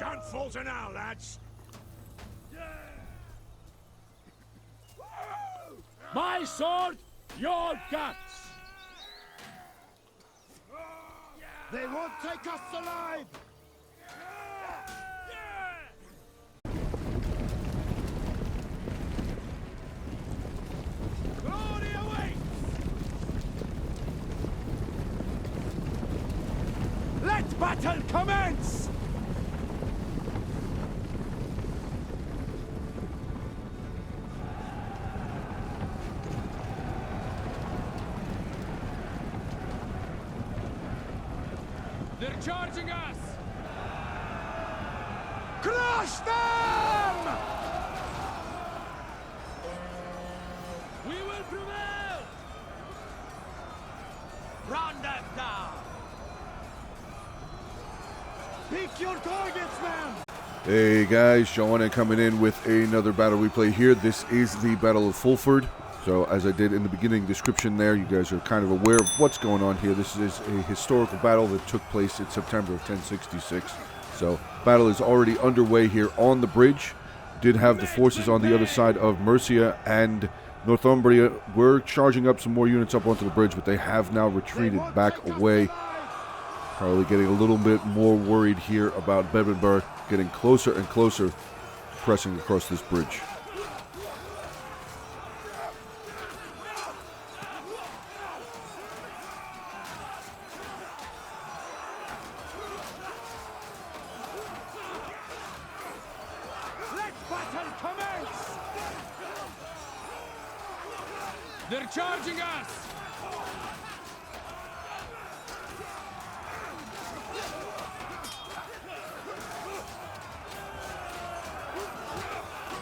Don't falter now, lads. My sword, your guts! They won't take us alive! Glory awaits! Let battle commence! They're charging us! Crush them! We will prevail! Run them down! Pick your targets, man! Hey guys, Onit coming in with another battle replay here. This is the Battle of Fulford. So as I did in the beginning description there, you guys are kind of aware of what's going on here. This is a historical battle that took place in September of 1066. So battle is already underway here on the bridge. Did have the forces on the other side of Mercia and Northumbria were charging up some more units up onto the bridge, but they have now retreated back away. Probably getting a little bit more worried here about Bedburg getting closer and closer, pressing across this bridge. They're charging us!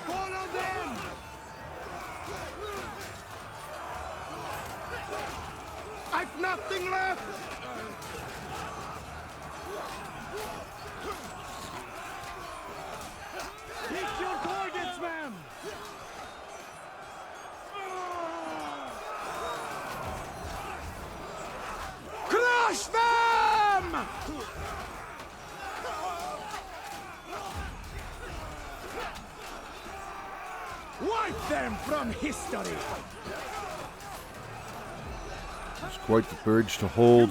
Follow them! I've nothing left! Pick your targets, man! Crush them! Wipe them from history! It's quite the bridge to hold.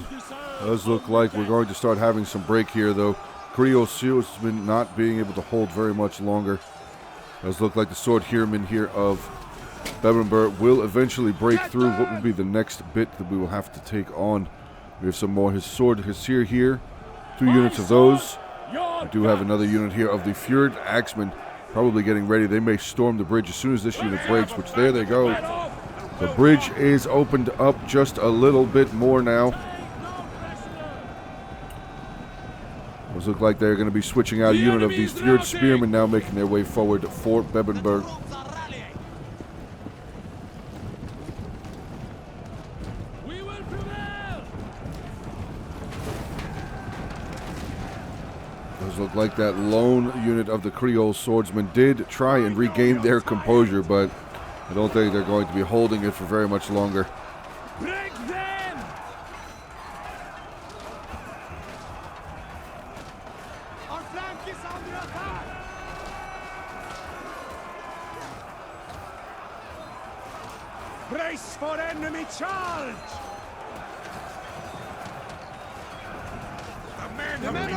Does look like we're going to start having some break here, though. Creole Swordsman not being able to hold very much longer. Does look like the sword hierarchy here of Bebenberg will eventually break through. What will be the next bit that we will have to take on? We have some more his sword Hesir here. 2 units of those. We do have another unit here of the Fjord Axemen probably getting ready. They may storm the bridge as soon as this unit breaks, which there they go. The bridge is opened up just a little bit more now. Those look like they're going to be switching out a unit of these Fjord Spearmen now, making their way forward for Bebenberg. Those look like that lone unit of the Creole swordsmen did try and regain their composure, but I don't think they're going to be holding it for very much longer. Break them! Our flank is under attack! Brace for enemy charge!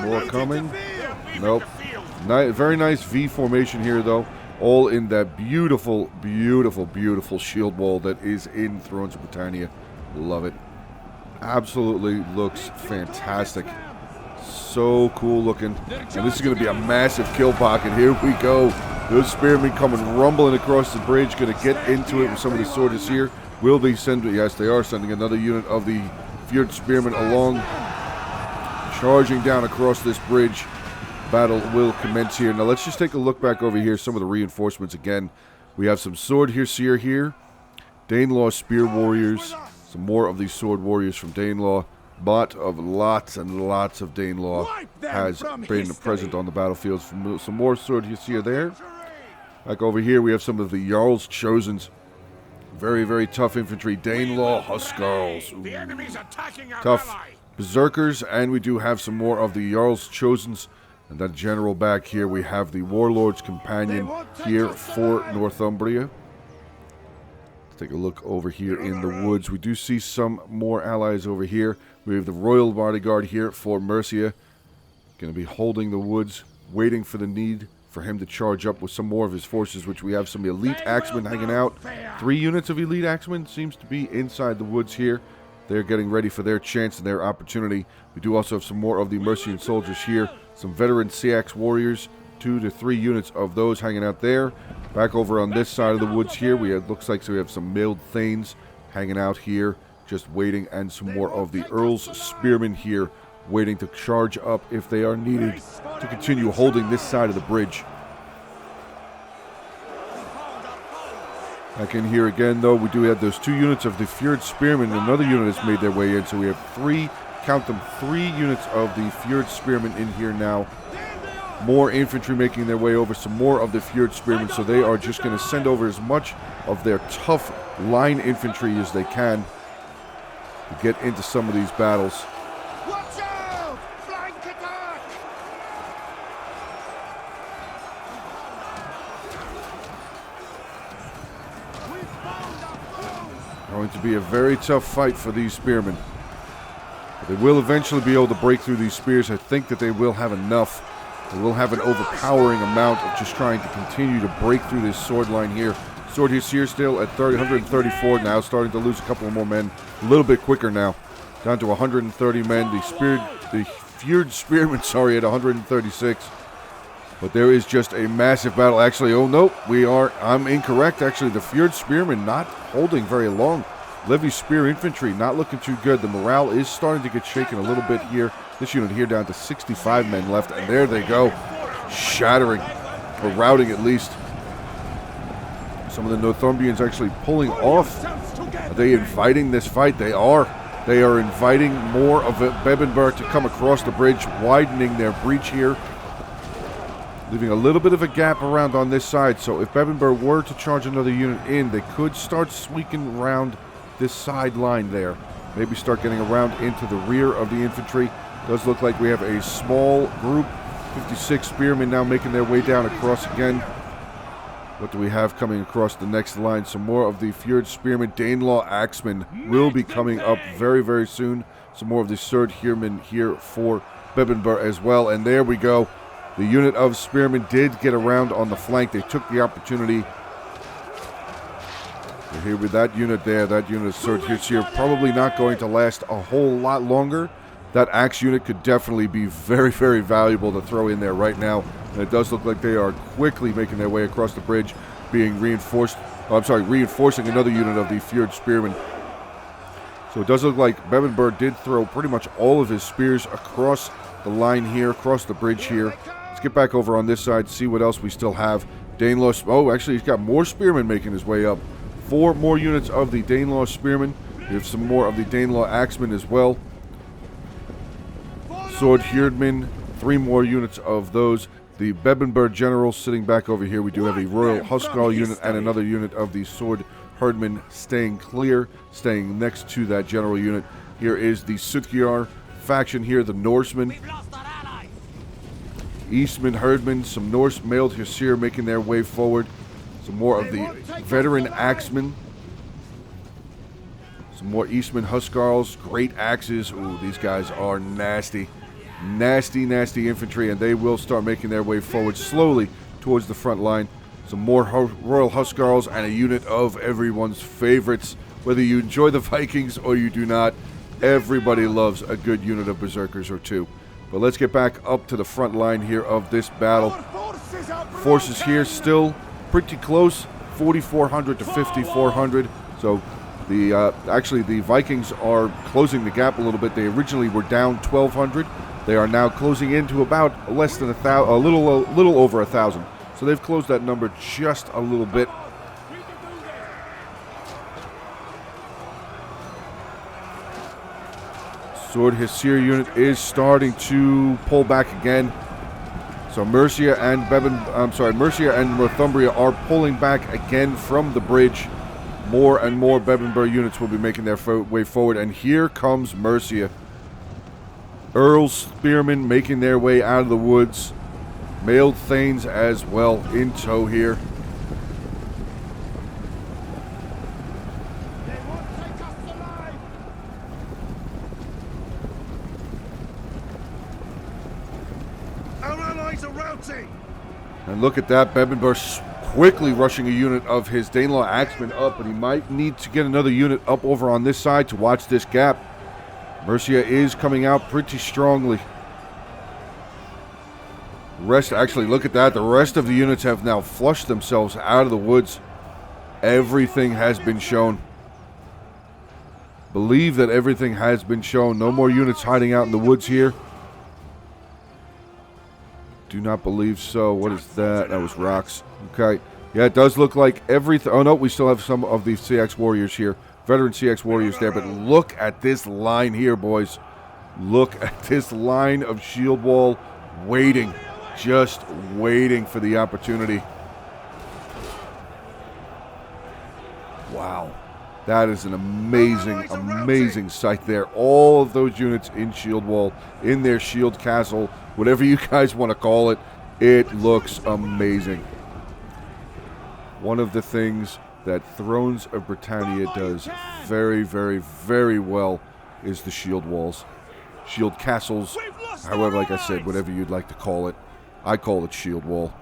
More coming. Nope. Very nice V formation here, though. All in that beautiful, beautiful, beautiful shield wall that is in Thrones of Britannia. Love it. Absolutely looks fantastic. So cool looking. And this is going to be a massive kill pocket. Here we go. Those spearmen coming rumbling across the bridge. Going to get into it with some of the swords here. Will they send... Yes, they are sending another unit of the Fjord Spearmen along. Charging down across this bridge. Battle will commence here. Now let's just take a look back over here. Some of the reinforcements again. We have some sword Hesir here. Danelaw spear warriors. Some more of these sword warriors from Danelaw. But of lots and lots of Danelaw has been present on the battlefield. Some more sword Hesir there. Back over here we have some of the Jarl's Chosens. Very, very tough infantry. Danelaw Huskarls. The enemy's attacking our Tough ally. Berserkers, and we do have some more of the Jarl's Chosens And then general back here, we have the Warlord's Companion here for Northumbria. Let's take a look over here in the woods. We do see some more allies over here. We have the Royal Bodyguard here for Mercia. Going to be holding the woods, waiting for the need for him to charge up with some more of his forces, which we have some elite axemen hanging out. 3 units of elite axemen seems to be inside the woods here. They're getting ready for their chance and their opportunity. We do also have some more of the Mercian soldiers here. Some veteran Seax warriors, 2 to 3 units of those hanging out there. Back over on this side of the woods here, looks like we have some mailed thanes hanging out here, just waiting, and some more of the Earl's spearmen here, waiting to charge up if they are needed to continue holding this side of the bridge. Back in here again, though, we do have those 2 units of the Fjord Spearmen. Another unit has made their way in, so we have 3, count them, 3 units of the Fjord Spearmen in here now. More infantry making their way over, some more of the Fjord Spearmen, so they are just going to send over as much of their tough line infantry as they can to get into some of these battles. Watch out! Flank attack! Going to be a very tough fight for these spearmen. But they will eventually be able to break through these spears. I think that they will have enough. They will have an overpowering amount of just trying to continue to break through this sword line here. Sword here still at 134 now, starting to lose a couple more men. A little bit quicker now. Down to 130 men. The Fjord Spearmen, sorry, at 136. But there is just a massive battle. Actually, oh no, I'm incorrect. Actually, the Fjord Spearmen not holding very long. Levy Spear Infantry not looking too good. The morale is starting to get shaken a little bit here. This unit here down to 65 men left, and there they go. Shattering, or routing at least. Some of the Northumbrians actually pulling off. Are they inviting this fight? They are. They are inviting more of Bebbanburg to come across the bridge, widening their breach here, leaving a little bit of a gap around on this side. So if Bebbanburg were to charge another unit in, they could start sneaking around this side line there. Maybe start getting around into the rear of the infantry. Does look like we have a small group. 56 spearmen now making their way down across again. What do we have coming across the next line? Some more of the Fjord Spearmen. Danelaw Axemen will be coming up very, very soon. Some more of the Sword Hearmen here for Bebbanburg as well. And there we go. The unit of spearmen did get around on the flank. They took the opportunity. We're here with that unit there. That unit of sword here probably not going to last a whole lot longer. That axe unit could definitely be very, very valuable to throw in there right now. And it does look like they are quickly making their way across the bridge, being reinforced. Reinforcing another unit of the Fjord Spearmen. So it does look like Bebbanburg did throw pretty much all of his spears across the line here, across the bridge here. Let's get back over on this side, see what else we still have. Danelaw, oh, actually, he's got more spearmen making his way up. 4 more units of the Danelaw spearmen. We have some more of the Danelaw axemen as well. Sword Heardmen, 3 more units of those. The Bebbanburg generals sitting back over here. We do have a Royal Huscarl unit and another unit of the Sword Herdmen staying clear, staying next to that general unit. Here is the Sutkiar faction here, the Norsemen. Eastman Herdmen, some Norse mailed Hussar making their way forward. Some more of the veteran axemen. Some more Eastman Huscarls, great axes. Ooh, these guys are nasty. Nasty, nasty infantry, and they will start making their way forward slowly towards the front line. Some more Royal Huscarls and a unit of everyone's favorites. Whether you enjoy the Vikings or you do not, everybody loves a good unit of Berserkers or 2. But let's get back up to the front line here of this battle. Forces here still pretty close, 4,400 to 5,400. So actually the Vikings are closing the gap a little bit. They originally were down 1,200. They are now closing into about less than a little over 1,000. So they've closed that number just a little bit. Sword Hussar unit is starting to pull back again. So Mercia and Northumbria are pulling back again from the bridge. More and more Bebbanburg units will be making their way forward. And here comes Mercia. Earl's spearmen making their way out of the woods. Mailed Thanes as well in tow here. They won't take us alive! Our allies are routing! And look at that, Bebenber quickly rushing a unit of his Danelaw Axemen up, and he might need to get another unit up over on this side to watch this gap. Mercia is coming out pretty strongly. Actually, look at that. The rest of the units have now flushed themselves out of the woods. Everything has been shown. Believe that everything has been shown. No more units hiding out in the woods here. Do not believe so. What is that? That was rocks. Okay. Yeah, it does look like everything. Oh, no, we still have some of the CX warriors here. Veteran CX warriors there. But look at this line here, boys. Look at this line of shield wall waiting. Just waiting for the opportunity. Wow. That is an amazing, amazing sight there. All of those units in shield wall, in their shield castle, whatever you guys want to call it. It looks amazing. One of the things that Thrones of Britannia does very, very, very well is the shield walls. Shield castles, however, like I said, whatever you'd like to call it. I call it shield wall.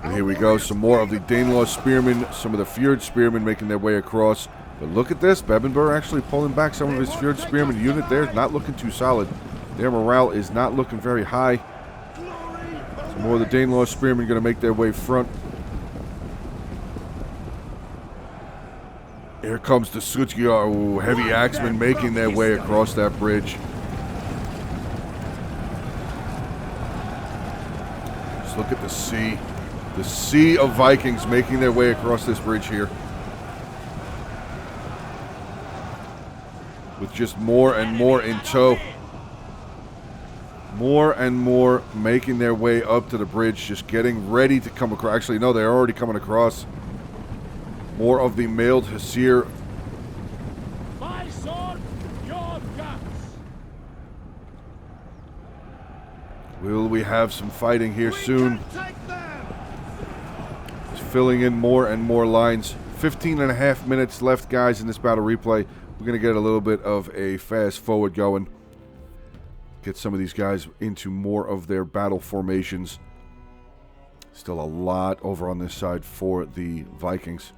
And here we go, some more of the Danelaw spearmen, some of the Fjord spearmen making their way across. But look at this, Bebenber actually pulling back some of his Fjord spearmen unit there, not looking too solid. Their morale is not looking very high. Some more of the Danelaw spearmen going to make their way front. Here comes the Sutgiar, heavy axemen making their way across that bridge. Just look at the sea. The sea of Vikings making their way across this bridge here. With just more and more in tow. More and more making their way up to the bridge, just getting ready to come across. Actually, no, they're already coming across. More of the mailed Hussar. My sword, your guns. Will we have some fighting here soon? Just filling in more and more lines. 15.5 minutes left, guys, in this battle replay. We're going to get a little bit of a fast forward going. Get some of these guys into more of their battle formations. Still a lot over on this side for the Vikings.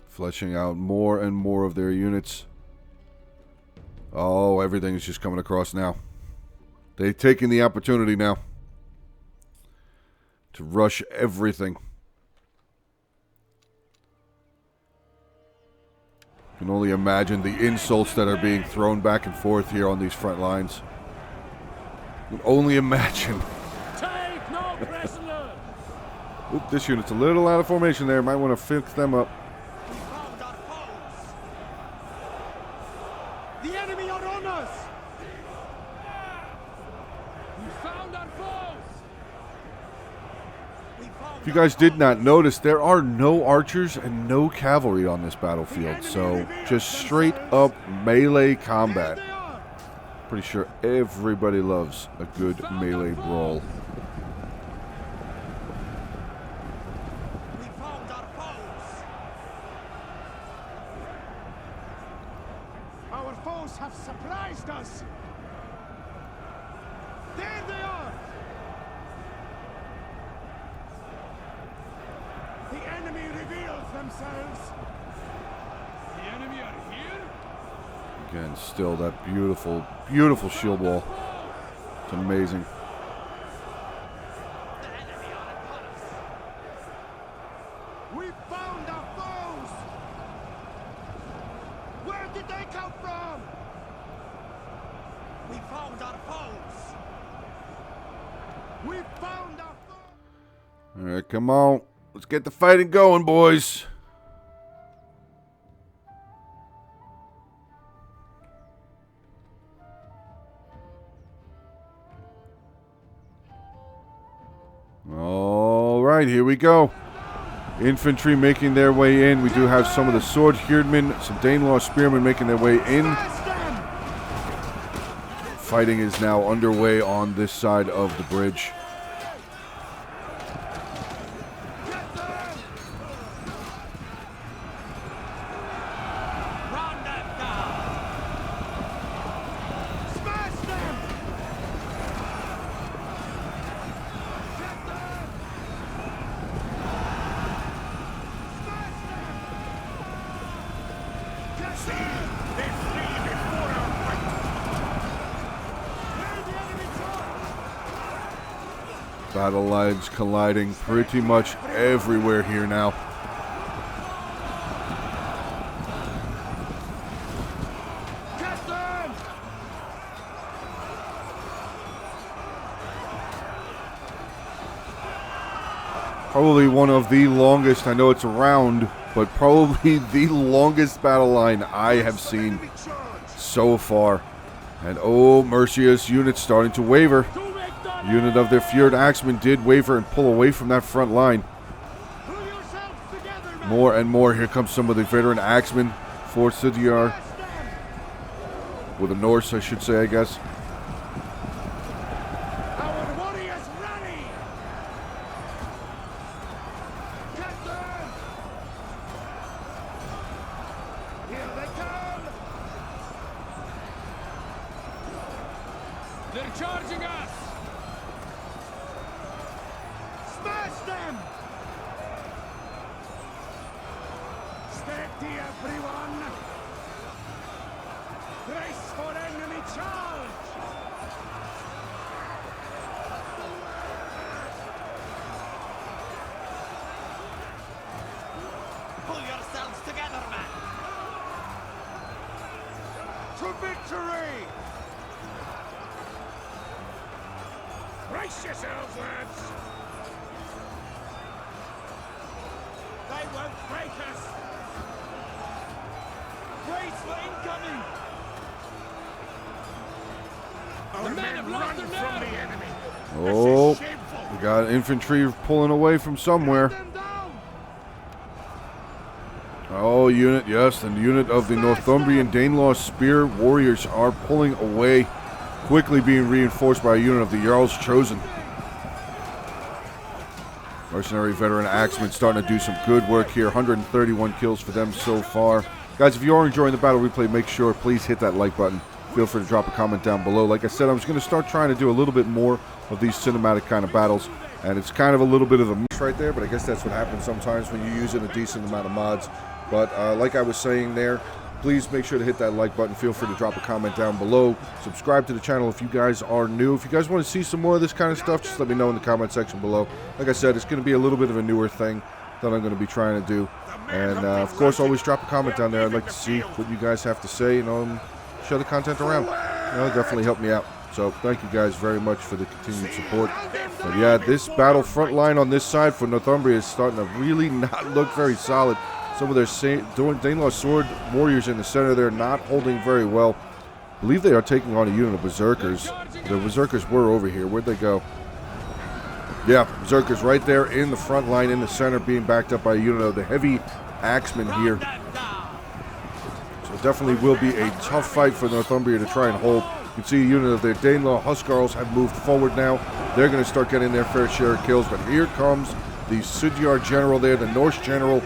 Fleshing out more and more of their units. Oh, everything is just coming across now. They've taken the opportunity now to rush everything. You can only imagine the insults that are being thrown back and forth here on these front lines. You can only imagine. Take no prisoners. Oop, this unit's a little out of formation there. Might want to fix them up. The enemy are on us! We found our foes. If you guys did not notice, there are no archers and no cavalry on this battlefield. So just straight up melee combat. Pretty sure everybody loves a good melee brawl. We found our foes! Our foes have surprised us! There they are! The enemy reveals themselves! The enemy are here. Again, still that beautiful, beautiful shield wall. It's amazing. We found our foes! Where did they come from? We found our foes! We found our foes! All right, come on. Let's get the fighting going, boys. right, here we go. Infantry making their way in. We do have some of the sword herdmen, some Danelaw spearmen making their way in. Fighting is now underway on this side of the bridge. Battle lines colliding pretty much everywhere here now. Probably one of the longest, I know it's around, but probably the longest battle line I have seen so far. And oh, Mercia's unit starting to waver. Unit of their Fjord Axemen did waver and pull away from that front line. More and more, here comes some of the veteran Axemen for Sudjar. With the Norse, I should say, I guess. They're charging us! Smash them! Steady, everyone! Brace for enemy charge! Pull yourselves together, man! To victory! Brace yourselves, lads! They won't break us! Brace for incoming! The men have lost their nerve! Oh, we got infantry pulling away from somewhere. Oh, unit, yes, the unit of the Northumbrian Danelaw Spear Warriors are pulling away, quickly being reinforced by a unit of the Jarl's Chosen. Mercenary veteran Axemen starting to do some good work here. 131 kills for them so far. Guys, if you are enjoying the battle replay, make sure, please hit that like button. Feel free to drop a comment down below. Like I said, I was going to start trying to do a little bit more of these cinematic kind of battles. And it's kind of a little bit of a mix right there, but I guess that's what happens sometimes when you're using a decent amount of mods. But like I was saying there, please make sure to hit that like button. Feel free to drop a comment down below. Subscribe to the channel if you guys are new. If you guys want to see some more of this kind of stuff, just let me know in the comment section below. Like I said, it's going to be a little bit of a newer thing that I'm going to be trying to do. And of course, always drop a comment down there. I'd like to see what you guys have to say, and share the content around. That'll definitely help me out. So thank you guys very much for the continued support. But yeah, this battle front line on this side for Northumbria is starting to really not look very solid. Some of their Danelaw Sword Warriors in the center there not holding very well. I believe they are taking on a unit of Berserkers. The Berserkers were over here. Where'd they go? Yeah, Berserkers right there in the front line in the center, being backed up by a unit of the heavy Axemen here. So it definitely will be a tough fight for Northumbria to try and hold. You can see a unit of their Danelaw Huskarls have moved forward now. They're going to start getting their fair share of kills, but here comes the Sudjar general there, the Norse general.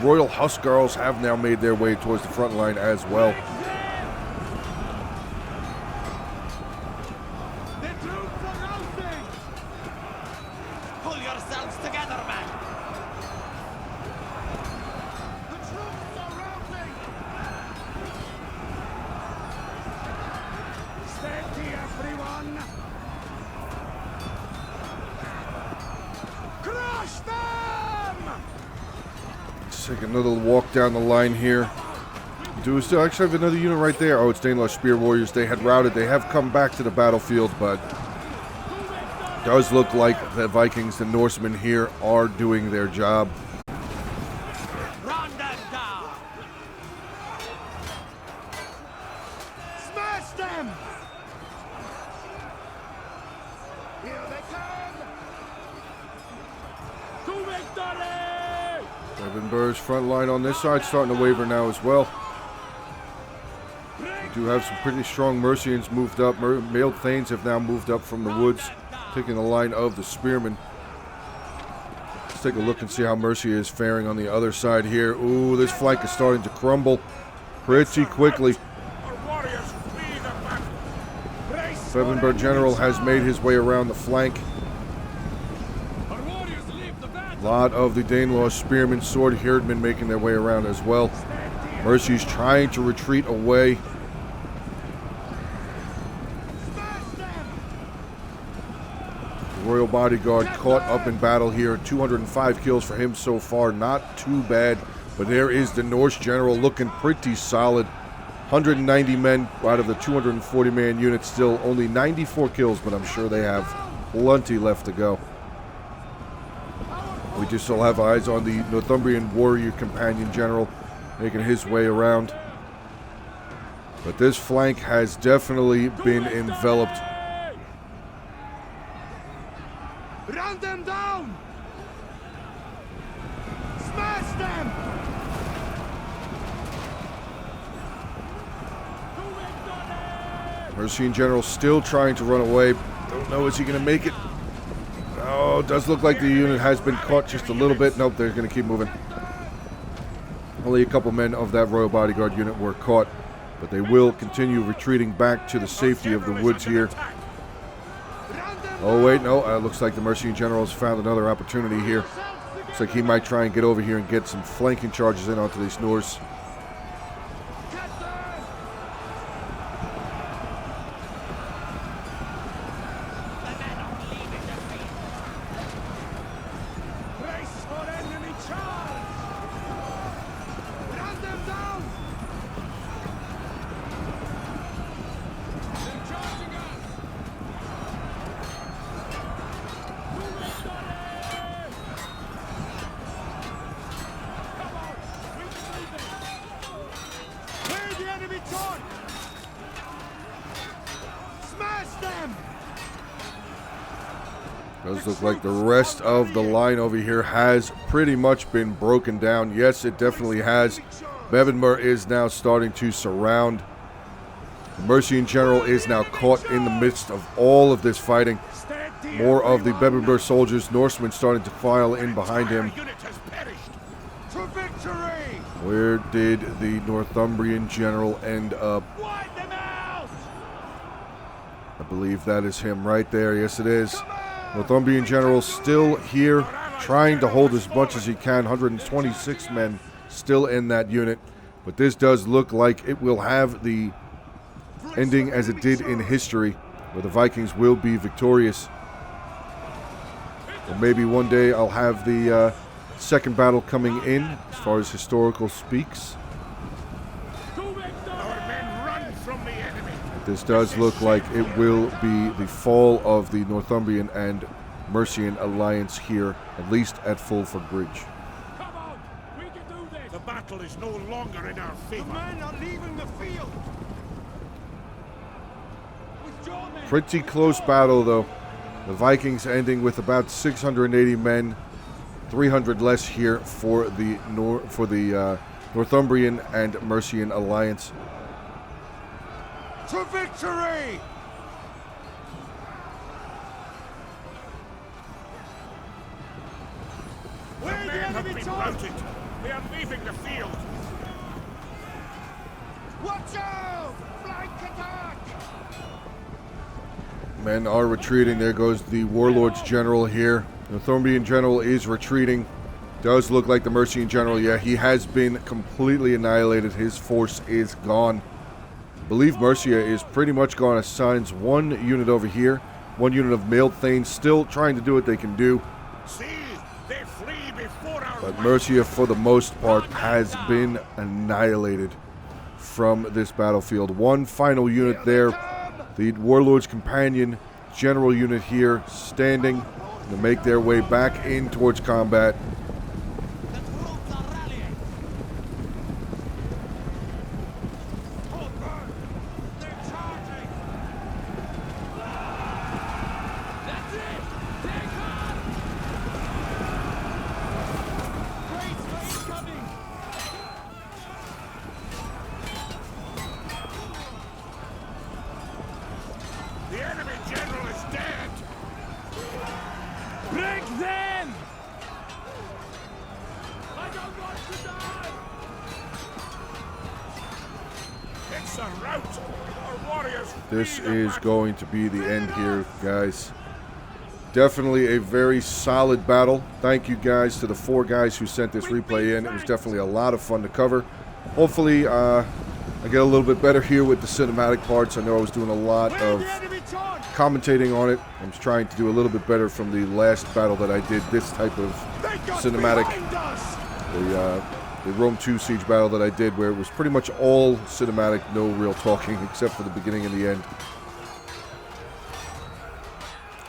Royal Huskarls have now made their way towards the front line as well. Pull yourselves together, man! The troops are routing! Steady, everyone! Crush them! Let's take another walk down the line here. Do we still actually have another unit right there? Oh, it's Danelaw Spear Warriors. They had routed. They have come back to the battlefield, but does look like the Vikings, the Norsemen here, are doing their job. Smash them! Here they come! To Beggar's front line on this side starting to waver now as well. We do have some pretty strong Mercians moved up. Mailed Thanes have now moved up from the woods, taking the line of the spearmen. Let's take a look and see how Mercia is faring on the other side here. Ooh, this flank is starting to crumble pretty quickly. Bebenber General has made his way around the flank. A lot of the Danelaw spearmen, sword herdmen making their way around as well. Mercy's trying to retreat away. The Royal Bodyguard caught up in battle here. 205 kills for him so far. Not too bad. But there is the Norse general looking pretty solid. 190 men out of the 240-man unit still. Only 94 kills, but I'm sure they have plenty left to go. We just still have eyes on the Northumbrian warrior companion general making his way around. But this flank has definitely been enveloped. Run them down! Smash them! Mercian general still trying to run away. Don't know, is he going to make it? Oh, it does look like the unit has been caught just a little bit. Nope, they're going to keep moving. Only a couple men of that Royal Bodyguard unit were caught, but they will continue retreating back to the safety of the woods here. Oh, wait, no. Looks like the Mercian general has found another opportunity here. Looks like he might try and get over here and get some flanking charges in onto these Norse. Does look like the rest of the line over here has pretty much been broken down. Yes, it definitely has. Bebenber is now starting to surround. The Mercian general is now caught in the midst of all of this fighting. More of the Bebenber soldiers, Norsemen, starting to file in behind him. Where did the Northumbrian general end up? I believe that is him right there. Yes, it is. Northumbrian general still here, trying to hold as much as he can. 126 men still in that unit. But this does look like it will have the ending as it did in history, where the Vikings will be victorious. Or maybe one day I'll have the second battle coming in, as far as historical speaks. This does look like it will be the fall of the Northumbrian and Mercian alliance here, at least at Fulford Bridge. Come on, we can do this. The battle is no longer in our favor. The men are leaving the field. Pretty close battle, though. The Vikings ending with about 680 men, 300 less here for the Northumbrian and Mercian alliance. To victory! The men have been routed. They are leaving the field. Watch out! Flank attack! Men are retreating. There goes the Warlords General here. The Northumbrian General is retreating. Does look like the Mercian General. Yeah, he has been completely annihilated. His force is gone. I believe Mercia is pretty much gone. Assigns one unit over here. One unit of Mailed Thanes still trying to do what they can do. See, they flee before our But Mercia, for the most part, has been annihilated from this battlefield. One final unit there. The Warlord's Companion General unit here standing to make their way back in towards combat. It's a rout. Our warriors. This flee the is battle. going to be the end here, guys. Definitely a very solid battle. Thank you guys to the 4 guys who sent this replay in. It was definitely a lot of fun to cover. Hopefully, I get a little bit better here with the cinematic parts. I know I was doing a lot of commentating on it. I'm just trying to do a little bit better from the last battle that I did. This type of cinematic, the Rome 2 siege battle that I did, where it was pretty much all cinematic, no real talking, except for the beginning and the end.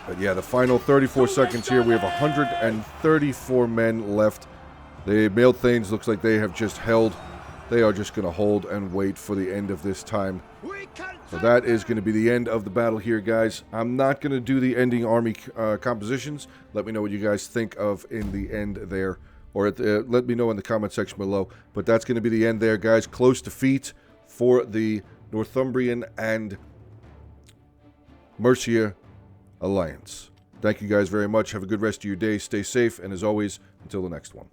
But yeah, the final 34 seconds here. We have 134 men left. The male Thanes looks like they have just held. They are just going to hold and wait for the end of this time. So that is going to be the end of the battle here, guys. I'm not going to do the ending army compositions. Let me know what you guys think of in the end there. Or let me know in the comment section below. But that's going to be the end there, guys. Close defeat for the Northumbrian and Mercia Alliance. Thank you guys very much. Have a good rest of your day. Stay safe. And as always, until the next one.